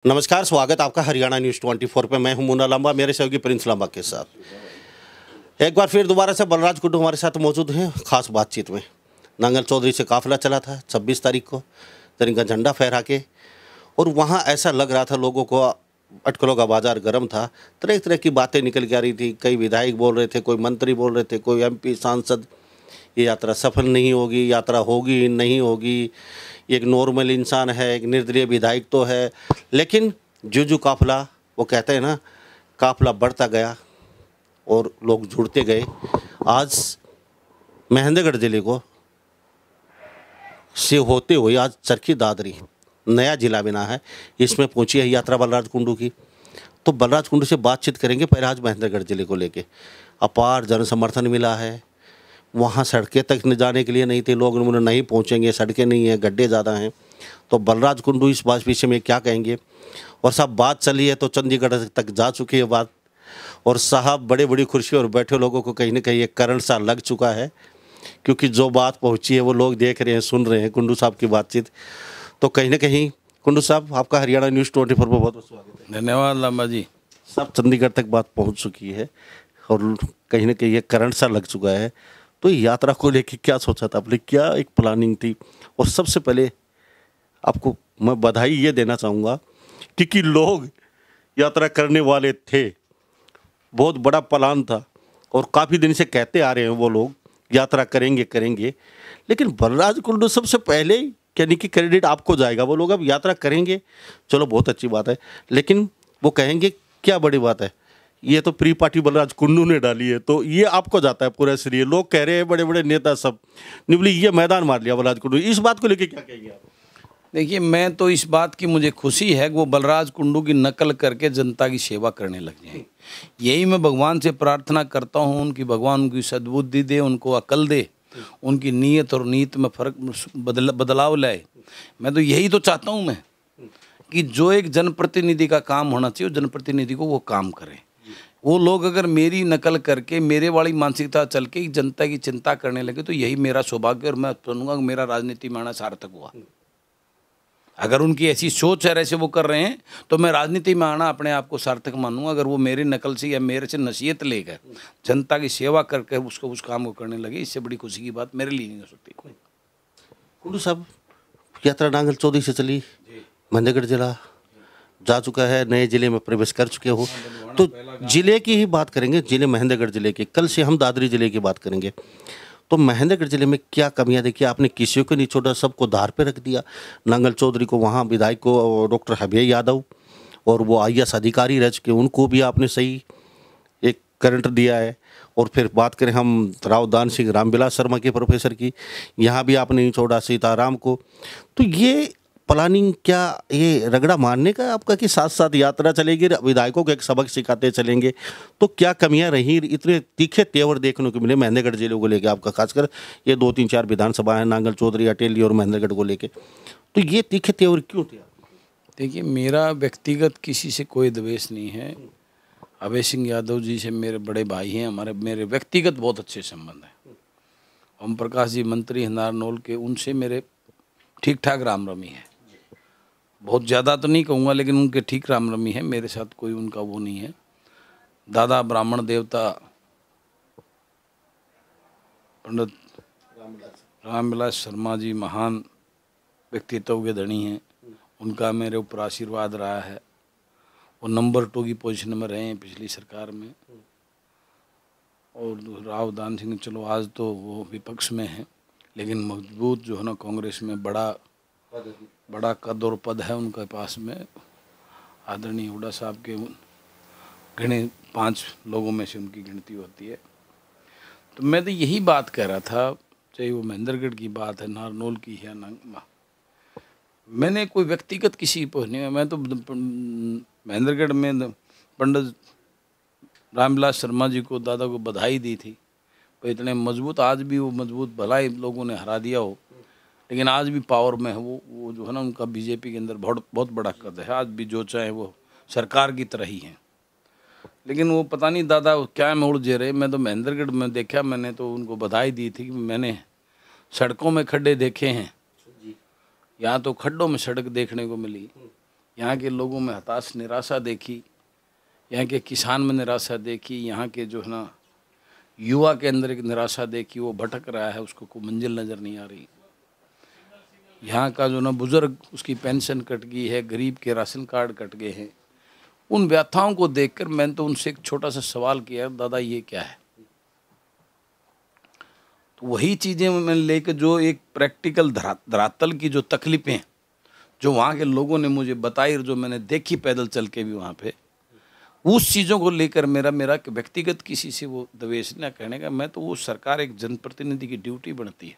नमस्कार, स्वागत आपका हरियाणा न्यूज़ 24 पे। मैं हूं मुन्ना लांबा, मेरे सहयोगी प्रिंस लांबा के साथ। एक बार फिर दोबारा से बलराज कुंडू हमारे साथ मौजूद हैं खास बातचीत में। नांगल चौधरी से काफिला चला था 26 तारीख को तिरंगा झंडा फहरा के, और वहाँ ऐसा लग रहा था लोगों को अटकलों का बाजार गर्म था। तरह तरह की बातें निकल के आ रही थी। कई विधायक बोल रहे थे, कोई मंत्री बोल रहे थे, कोई MP सांसद ये यात्रा सफल नहीं होगी, यात्रा होगी नहीं होगी। एक नॉर्मल इंसान है, एक निर्दलीय विधायक तो है, लेकिन जो काफिला, वो कहते हैं ना, काफिला बढ़ता गया और लोग जुड़ते गए। आज महेंद्रगढ़ जिले को से होते हुए आज चरखी दादरी नया जिला बना है, इसमें पहुंची है यात्रा बलराज कुंडू की। तो बलराज कुंडू से बातचीत करेंगे। पहले आज महेंद्रगढ़ जिले को लेके अपार जन समर्थन मिला है। वहाँ सड़कें तक न जाने के लिए नहीं थे लोग, उन्होंने नहीं पहुँचेंगे, सड़कें नहीं हैं, गड्ढे ज़्यादा हैं। तो बलराज कुंडू इस बात विषय में क्या कहेंगे। और साहब बात चली है तो चंडीगढ़ तक जा चुकी है बात, और साहब बड़े बड़ी कुर्सी और बैठे लोगों को कहीं ना कहीं एक करंट सा लग चुका है, क्योंकि जो बात पहुँची है वो लोग देख रहे हैं, सुन रहे हैं कुंडू साहब की बातचीत। तो कहीं ना कहीं कुंडू साहब, आपका हरियाणा न्यूज़ 24 पर बहुत बहुत स्वागत है। धन्यवाद लांबा जी। सब चंडीगढ़ तक बात पहुँच चुकी है और कहीं ना कहीं एक करंट सा लग चुका है। तो यात्रा को लेके क्या सोचा था आपने, क्या एक प्लानिंग थी। और सबसे पहले आपको मैं बधाई ये देना चाहूँगा, क्योंकि लोग यात्रा करने वाले थे, बहुत बड़ा प्लान था और काफ़ी दिन से कहते आ रहे हैं वो लोग यात्रा करेंगे करेंगे। लेकिन बलराज कुंडू सबसे पहले यानी कि क्रेडिट आपको जाएगा। वो लोग अब यात्रा करेंगे, चलो बहुत अच्छी बात है, लेकिन वो कहेंगे क्या बड़ी बात है, ये तो प्री पार्टी बलराज कुंडू ने डाली है, तो ये आपको जाता है पूरा श्रेय। लोग कह रहे हैं बड़े बड़े नेता सब निबली ये मैदान मार लिया बलराज कुंडू। इस बात को लेकर क्या कहेंगे आप। देखिए, मैं तो इस बात की मुझे खुशी है कि वो बलराज कुंडू की नकल करके जनता की सेवा करने लग जाए। यही मैं भगवान से प्रार्थना करता हूँ, उनकी भगवान उनकी सद्बुद्धि दे, उनको अकल दे, उनकी नीयत और नीत में फर्क बदलाव लाए। मैं तो यही तो चाहता हूँ मैं, कि जो एक जनप्रतिनिधि का काम होना चाहिए, जनप्रतिनिधि को वो काम करे। वो लोग अगर मेरी नकल करके मेरे वाली मानसिकता चल के जनता की चिंता करने लगे तो यही मेरा सौभाग्य, और मैं सुनूंगा कि मेरा राजनीति में आना सार्थक हुआ। अगर उनकी ऐसी सोच है, ऐसे वो कर रहे हैं, तो मैं राजनीति में आना अपने आप को सार्थक मानूंगा। अगर वो मेरी नकल से या मेरे से नसीहत लेकर जनता की सेवा करके उसको उस काम को करने लगे, इससे बड़ी खुशी की बात मेरे लिए नहीं हो सकती कोई। कुंडू साहब, यात्रा नांगल चौधरी से चली, महेंद्रगढ़ जिला जा चुका है, नए जिले में प्रवेश कर चुके हो, तो जिले की ही बात करेंगे, जिले महेंद्रगढ़ जिले की। कल से हम दादरी जिले की बात करेंगे। तो महेंद्रगढ़ जिले में क्या कमियां देखी आपने। किसी को नहीं छोड़ा, सबको धार पे रख दिया। नांगल चौधरी को, वहाँ विधायक को डॉक्टर हबीब यादव, और वो IAS अधिकारी रच के उनको भी आपने सही एक करंट दिया है। और फिर बात करें हम राव दान सिंह रामविलास शर्मा के प्रोफेसर की, यहाँ भी आपने नहीं छोड़ा, सीताराम को। तो ये प्लानिंग क्या ये रगड़ा मारने का आपका, कि साथ साथ यात्रा चलेगी, विधायकों को एक सबक सिखाते चलेंगे। तो क्या कमियां रही, इतने तीखे तेवर देखने को मिले महेंद्रगढ़ जिले को लेके आपका, खासकर ये 2-3-4 विधानसभा है, नांगल चौधरी, अटेली और महेंद्रगढ़ को लेके, तो ये तीखे तेवर क्यों थे। देखिए, मेरा व्यक्तिगत किसी से कोई द्वेष नहीं है। अभय सिंह यादव जी से मेरे बड़े भाई हैं, मेरे व्यक्तिगत बहुत अच्छे संबंध हैं। ओम प्रकाश जी मंत्री हैं नारनौल के, उनसे मेरे ठीक ठाक रामरमी है। बहुत ज़्यादा तो नहीं कहूँगा, लेकिन उनके ठीक रामरमी है, मेरे साथ कोई उनका वो नहीं है। दादा ब्राह्मण देवता पंडित रामविलास शर्मा जी महान व्यक्तित्व के धनी हैं, उनका मेरे ऊपर आशीर्वाद रहा है। वो नंबर 2 की पोजीशन में रहे हैं पिछली सरकार में। और राव दान सिंह, चलो आज तो वो विपक्ष में हैं, लेकिन मजबूत जो है ना, कांग्रेस में बड़ा कद और पद है उनके पास में। आदरणीय हुड्डा साहब के गिने 5 लोगों में से उनकी गिनती होती है। तो मैं तो यही बात कह रहा था, चाहे वो महेंद्रगढ़ की बात है, नारनौल की है, मैंने कोई व्यक्तिगत किसी पर नहीं, मैं तो महेंद्रगढ़ में पंडित रामविलास शर्मा जी को, दादा को बधाई दी थी। पर इतने मजबूत, आज भी वो मजबूत, भला ही लोगों ने हरा दिया हो, लेकिन आज भी पावर में है वो जो है ना, उनका बीजेपी के अंदर बहुत बड़ा कद है। आज भी जो चाहे वो सरकार की तरह ही है। लेकिन वो पता नहीं दादा क्या में उलझे रहे। मैं तो महेंद्रगढ़ में देखा, मैंने तो उनको बधाई दी थी कि मैंने सड़कों में खड्डे देखे हैं, यहाँ तो खड्डों में सड़क देखने को मिली। यहाँ के लोगों में हताश निराशा देखी, यहाँ के किसान में निराशा देखी, यहाँ के जो है ना युवा के अंदर एक निराशा देखी, वो भटक रहा है, उसको कोई मंजिल नज़र नहीं आ रही। यहाँ का जो ना बुजुर्ग, उसकी पेंशन कट गई है, गरीब के राशन कार्ड कट गए हैं। उन व्यथाओं को देखकर मैंने तो उनसे एक छोटा सा सवाल किया, दादा ये क्या है? तो वही चीज़ें मैंने लेकर जो एक प्रैक्टिकल धरातल की जो तकलीफ़ें जो वहाँ के लोगों ने मुझे बताई और जो मैंने देखी पैदल चल के भी वहाँ पे, उस चीज़ों को लेकर मेरा व्यक्तिगत किसी से वो द्वेष ना कहने का, मैं तो वो सरकार एक जनप्रतिनिधि की ड्यूटी बनती है,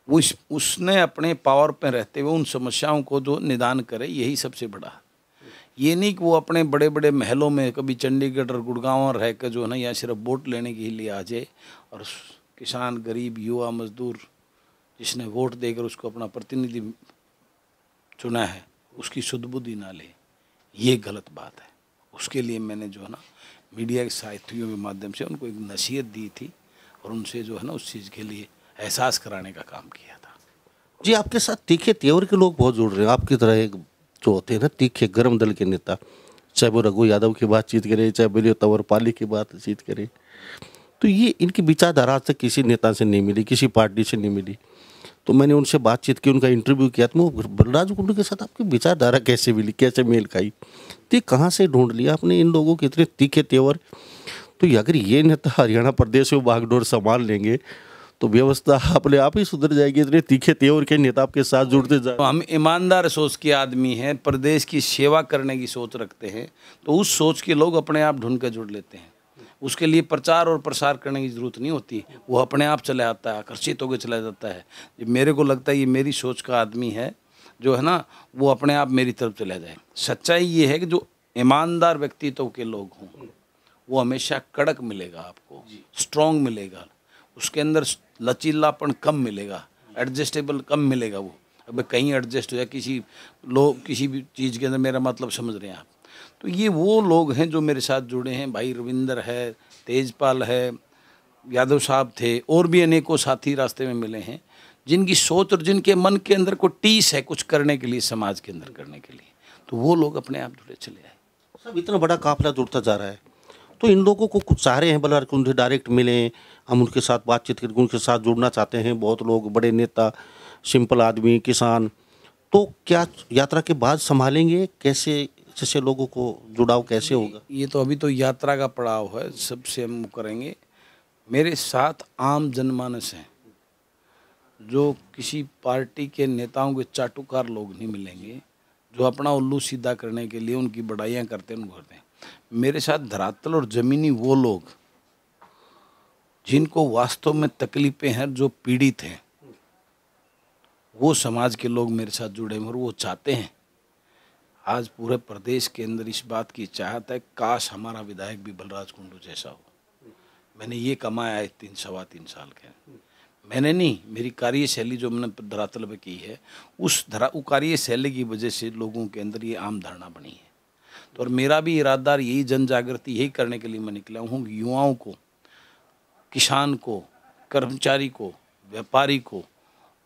वो उसने अपने पावर पे रहते हुए उन समस्याओं को जो निदान करे, यही सबसे बड़ा। ये नहीं कि वो अपने बड़े बड़े महलों में कभी चंडीगढ़ और गुड़गांव रह कर जो है ना या सिर्फ वोट लेने के लिए आ जाए और किसान, गरीब, युवा, मजदूर जिसने वोट देकर उसको अपना प्रतिनिधि चुना है उसकी शुद्ध बुद्धि ना ले, ये गलत बात है। उसके लिए मैंने जो है ना मीडिया के साथियों के माध्यम से उनको एक नसीहत दी थी और उनसे जो है ना उस चीज़ के लिए एहसास कराने का काम किया था। जी, आपके साथ तीखे तेवर के लोग बहुत जुड़ रहे हैं, आपकी तरह एक जो होते हैं ना तीखे गर्म दल के नेता, चाहे वो रघु यादव की बातचीत करें, चाहे बोलिए तंवरपाली की बातचीत करें, तो ये इनकी विचारधारा आज तक किसी नेता से नहीं मिली, किसी पार्टी से नहीं मिली। तो मैंने उनसे बातचीत की, उनका इंटरव्यू किया, तो बलराज कुंडू के साथ आपकी विचारधारा कैसे मिली, कैसे मेल खाई, तो ये कहाँ से ढूंढ लिया आपने इन लोगों के इतने तीखे तेवर? तो अगर ये नेता हरियाणा प्रदेश में बागडोर संभाल लेंगे तो व्यवस्था अपने आप ही सुधर जाएगी। इतने तीखे तेवर के नेता आपके साथ जुड़ते जाए। तो हम ईमानदार सोच के आदमी हैं, प्रदेश की सेवा करने की सोच रखते हैं, तो उस सोच के लोग अपने आप ढूंढ कर जुड़ लेते हैं। उसके लिए प्रचार और प्रसार करने की ज़रूरत नहीं होती, वो अपने आप चले आता है, आकर्षित होकर चला जाता है। मेरे को लगता है ये मेरी सोच का आदमी है जो है ना, वो अपने आप मेरी तरफ चला जाए। सच्चाई ये है कि जो ईमानदार व्यक्तित्व के लोग हों वो हमेशा कड़क मिलेगा, आपको स्ट्रॉन्ग मिलेगा, उसके अंदर लचीलापन कम मिलेगा, एडजस्टेबल कम मिलेगा। वो अब कहीं एडजस्ट हो जाए किसी भी चीज़ के अंदर, मेरा मतलब समझ रहे हैं आप। तो ये वो लोग हैं जो मेरे साथ जुड़े हैं। भाई रविंदर है, तेजपाल है, यादव साहब थे, और भी अनेकों साथी रास्ते में मिले हैं जिनकी सोच और जिनके मन के अंदर को टीस है कुछ करने के लिए, समाज के अंदर करने के लिए, तो वो लोग अपने आप जुड़े चले आए। सब इतना बड़ा काफिला जुड़ता जा रहा है, तो इन लोगों को कुछ चाह रहे हैं बलराज कुंडू डायरेक्ट मिलें, हम उनके साथ बातचीत करके उनके साथ जुड़ना चाहते हैं। बहुत लोग, बड़े नेता, सिंपल आदमी, किसान, तो क्या यात्रा के बाद संभालेंगे? कैसे जैसे लोगों को जुड़ाव कैसे होगा? ये तो अभी तो यात्रा का पड़ाव है, सबसे हम करेंगे। मेरे साथ आम जनमानस हैं, जो किसी पार्टी के नेताओं के चाटुकार लोग नहीं मिलेंगे, जो अपना उल्लू सीधा करने के लिए उनकी बड़ाइयाँ करते हैं, उनको करते हैं। मेरे साथ धरातल और ज़मीनी वो लोग जिनको वास्तव में तकलीफ़ें हैं, जो पीड़ित हैं, वो समाज के लोग मेरे साथ जुड़े हैं और वो चाहते हैं। आज पूरे प्रदेश के अंदर इस बात की चाहत है, काश हमारा विधायक भी बलराज कुंडू जैसा हो। मैंने ये कमाया है 3-3.25 साल के। मैंने नहीं, मेरी कार्यशैली जो मैंने धरातल पे की है, उस कार्यशैली की वजह से लोगों के अंदर ये आम धारणा बनी है। तो और मेरा भी इरादा यही जन जागृति यही करने के लिए मैं निकला हूँ। युवाओं को, किसान को, कर्मचारी को, व्यापारी को,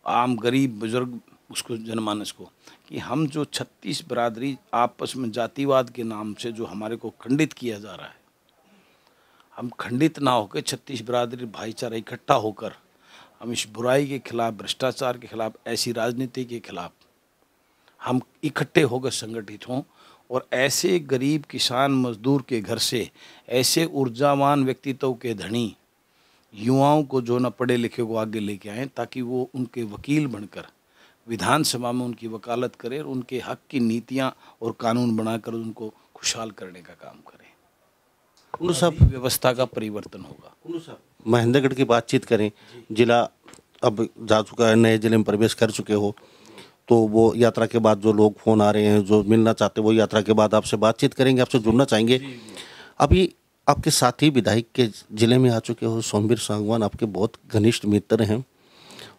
आम गरीब बुजुर्ग, उसको जनमानस को, कि हम जो 36 बरादरी आपस में जातिवाद के नाम से जो हमारे को खंडित किया जा रहा है, हम खंडित ना होकर 36 बरादरी भाईचारा इकट्ठा होकर हम इस बुराई के खिलाफ, भ्रष्टाचार के खिलाफ, ऐसी राजनीति के खिलाफ हम इकट्ठे होकर संगठित हों और ऐसे गरीब किसान मजदूर के घर से ऐसे ऊर्जावान व्यक्तित्व के धनी युवाओं को जो न पढ़े लिखे को आगे लेके आएँ, ताकि वो उनके वकील बनकर विधानसभा में उनकी वकालत करें और उनके हक की नीतियां और कानून बनाकर उनको खुशहाल करने का काम करें। कुंडू साहब, व्यवस्था का परिवर्तन होगा। कुंडू साहब, महेंद्रगढ़ की बातचीत करें, जिला अब जा चुका है, नए जिले में प्रवेश कर चुके हो, तो वो यात्रा के बाद जो लोग फ़ोन आ रहे हैं, जो मिलना चाहते हैं, वो यात्रा के बाद आपसे बातचीत करेंगे, आपसे जुड़ना चाहेंगे। अभी आपके साथी विधायक के जिले में आ चुके हो, सोमवीर सांगवान आपके बहुत घनिष्ठ मित्र हैं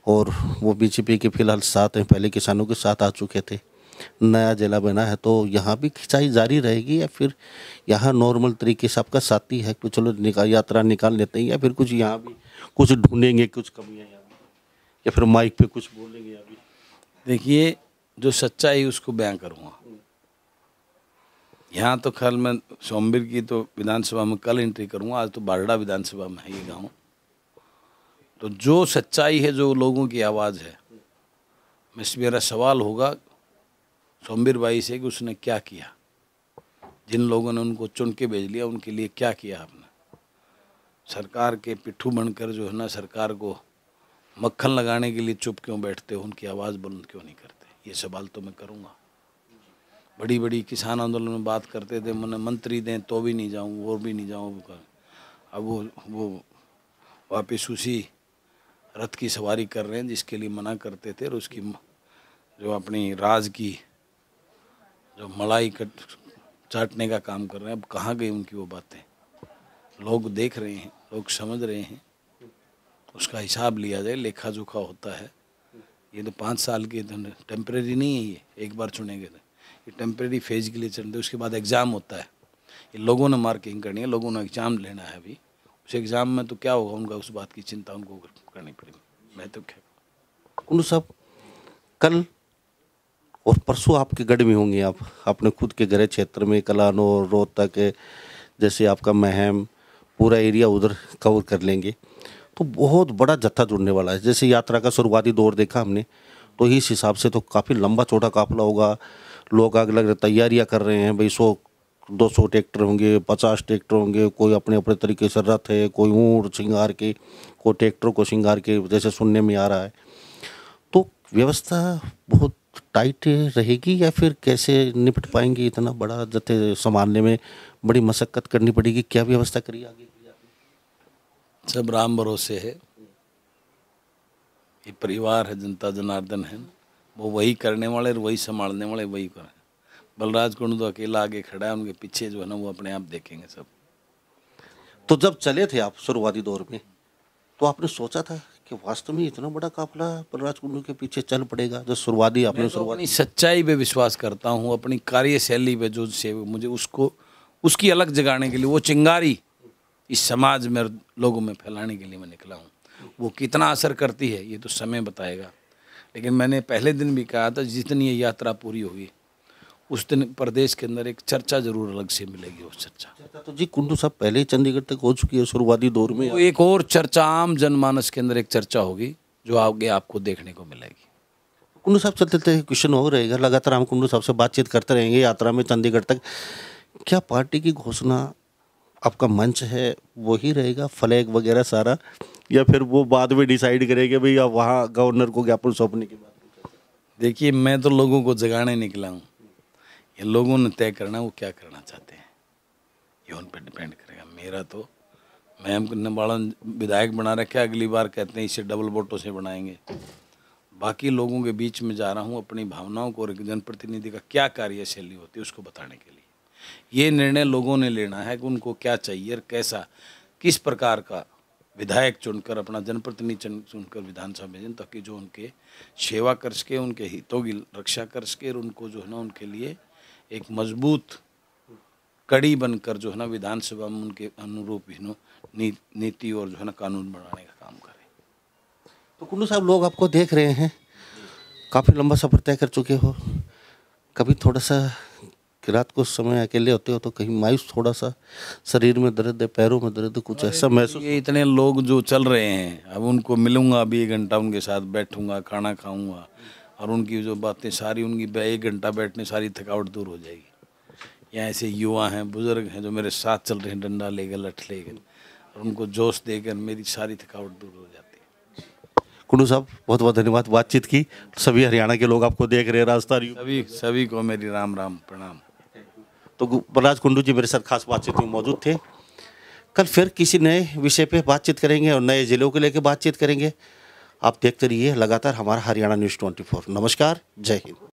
और वो बीजेपी के फिलहाल साथ हैं, पहले किसानों के साथ आ चुके थे। नया जिला बना है, तो यहाँ भी खिंचाई जारी रहेगी या फिर यहाँ नॉर्मल तरीके से आपका साथी है कि चलो यात्रा निकाल लेते हैं, या फिर कुछ यहाँ भी कुछ ढूंढेंगे, कुछ कमियाँ यहाँ, या फिर माइक पे कुछ बोलेंगे? अभी देखिए, जो सच्चाई उसको बयां करूँगा। यहाँ तो खैर मैं सोमवीर की तो विधानसभा में कल एंट्री करूँगा, आज तो बारडा विधानसभा में है ये गाँव। तो जो सच्चाई है, जो लोगों की आवाज़ है, मेरा सवाल होगा सोमवीर भाई से कि उसने क्या किया, जिन लोगों ने उनको चुन के भेज लिया उनके लिए क्या किया आपने। सरकार के पिट्ठू बनकर जो है ना, सरकार को मक्खन लगाने के लिए चुप क्यों बैठते हो, उनकी आवाज़ बुलंद क्यों नहीं करते, ये सवाल तो मैं करूँगा। बड़ी बड़ी किसान आंदोलन में बात करते थे, मैंने मंत्री दें तो भी नहीं जाऊँ, वो भी नहीं जाऊँ। अब वो वापस उसी रथ की सवारी कर रहे हैं जिसके लिए मना करते थे, और उसकी जो अपनी राज की जो मलाई चाटने का काम कर रहे हैं। अब कहाँ गई उनकी वो बातें, लोग देख रहे हैं, लोग समझ रहे हैं, उसका हिसाब लिया जाए, लेखा जोखा होता है। ये तो 5 साल के टेम्परेरी नहीं है, ये एक बार चुनेंगे तो ये टेम्परेरी फेज के लिए चलते, उसके बाद एग्ज़ाम होता है। ये लोगों ने मार्किंग करनी है, लोगों ने एग्ज़ाम लेना है। अभी उस एग्ज़ाम में तो क्या होगा उनका, उस बात की चिंता उनको करनी पड़ेगी। मैं तो क्या कुंडू साहब, कल और परसों आपके गढ़ में होंगे, आप अपने खुद के गृह क्षेत्र में कलानौर, रोहतक, जैसे आपका महम पूरा एरिया उधर कवर कर लेंगे, तो बहुत बड़ा जत्था जुड़ने वाला है। जैसे यात्रा का शुरुआती दौर देखा हमने, तो इस हिसाब से तो काफ़ी लंबा चौड़ा काफिला होगा। लोग अलग अलग तैयारियां कर रहे हैं, भाई 100-200 ट्रैक्टर होंगे, 50 ट्रैक्टर होंगे, कोई अपने अपने तरीके से रथ है, कोई ऊँट श्रृंगार के, कोई ट्रैक्टर को श्रृंगार के, जैसे सुनने में आ रहा है। तो व्यवस्था बहुत टाइट रहेगी या फिर कैसे निपट पाएंगे? इतना बड़ा जत्थे संभालने में बड़ी मशक्कत करनी पड़ेगी, क्या व्यवस्था करिए आगे? सब राम भरोसे है, ये परिवार है, जनता जनार्दन है, वो वही करने वाले और वही संभालने वाले वही करें। बलराज कुंडू तो अकेला आगे खड़ा है, उनके पीछे जो है ना वो अपने आप देखेंगे सब। तो जब चले थे आप शुरुआती दौर में, तो आपने सोचा था कि वास्तव में इतना बड़ा काफिला बलराज कुंडू के पीछे चल पड़ेगा? जो शुरुआती आपने अपनी सच्चाई पे विश्वास करता हूँ, अपनी कार्यशैली पे जो से मुझे उसको उसकी अलग जगाने के लिए, वो चिंगारी इस समाज में लोगों में फैलाने के लिए मैं निकला हूँ। वो कितना असर करती है ये तो समय बताएगा, लेकिन मैंने पहले दिन भी कहा था जिस दिन ये यात्रा पूरी होगी उस दिन प्रदेश के अंदर एक चर्चा जरूर अलग से मिलेगी। उस चर्चा तो जी कुंडू साहब पहले ही चंडीगढ़ तक हो चुकी है शुरुआती दौर में, तो एक और चर्चा आम जनमानस के अंदर एक चर्चा होगी जो आगे आपको देखने को मिलेगी। कुंडू साहब चलते चलते क्वेश्चन हो रहेगा, लगातार हम कुंडू साहब से बातचीत करते रहेंगे यात्रा में चंडीगढ़ तक। क्या पार्टी की घोषणा आपका मंच है वही रहेगा, फ्लैग वगैरह सारा, या फिर वो बाद में डिसाइड करेंगे भाई आप वहाँ गवर्नर को ज्ञापन सौंपने की बात? देखिए, मैं तो लोगों को जगाने निकला हूँ, ये लोगों ने तय करना वो क्या करना चाहते हैं, ये उन पर डिपेंड करेगा। मेरा तो मैं बड़ा विधायक बना रखा है, अगली बार कहते हैं इसे डबल वोटों से बनाएंगे। बाकी लोगों के बीच में जा रहा हूँ अपनी भावनाओं को और एक जनप्रतिनिधि का क्या कार्यशैली होती है उसको बताने के लिए। ये निर्णय लोगों ने लेना है कि उनको क्या चाहिए और कैसा, किस प्रकार का विधायक चुनकर, अपना जनप्रतिनिधि चुनकर विधानसभा भेजें, ताकि जो उनके सेवा कर सके, उनके हितों की रक्षा कर सके, और उनको जो है ना उनके लिए एक मजबूत कड़ी बनकर जो है ना विधानसभा में उनके अनुरूप नीति और जो है ना कानून बनाने का काम करे। तो कुंडू साहब, लोग आपको देख रहे हैं, काफ़ी लंबा सफ़र तय कर चुके हो, कभी थोड़ा सा रात को समय अकेले होते हो तो कहीं मायूस, थोड़ा सा शरीर में दर्द है, पैरों में दर्द है, कुछ ऐसा महसूस? ये इतने लोग जो चल रहे हैं, अब उनको मिलूंगा अभी 1 घंटा, उनके साथ बैठूंगा, खाना खाऊंगा, और उनकी जो बातें सारी, उनकी 1 घंटा बैठने सारी थकावट दूर हो जाएगी। यहाँ ऐसे युवा हैं, बुजुर्ग हैं जो मेरे साथ चल रहे हैं, डंडा लेकर, लठ लेकर, और उनको जोश देकर मेरी सारी थकावट दूर हो जाती है। कुंडू साहब, बहुत बहुत धन्यवाद बातचीत की। सभी हरियाणा के लोग आपको देख रहे हैं, राजस्थान सभी को मेरी राम राम प्रणाम। तो बलराज कुंडू जी मेरे साथ खास बातचीत में मौजूद थे। कल फिर किसी नए विषय पे बातचीत करेंगे और नए जिलों को लेकर बातचीत करेंगे। आप देखते रहिए लगातार हमारा हरियाणा न्यूज़ 24। नमस्कार, जय हिंद।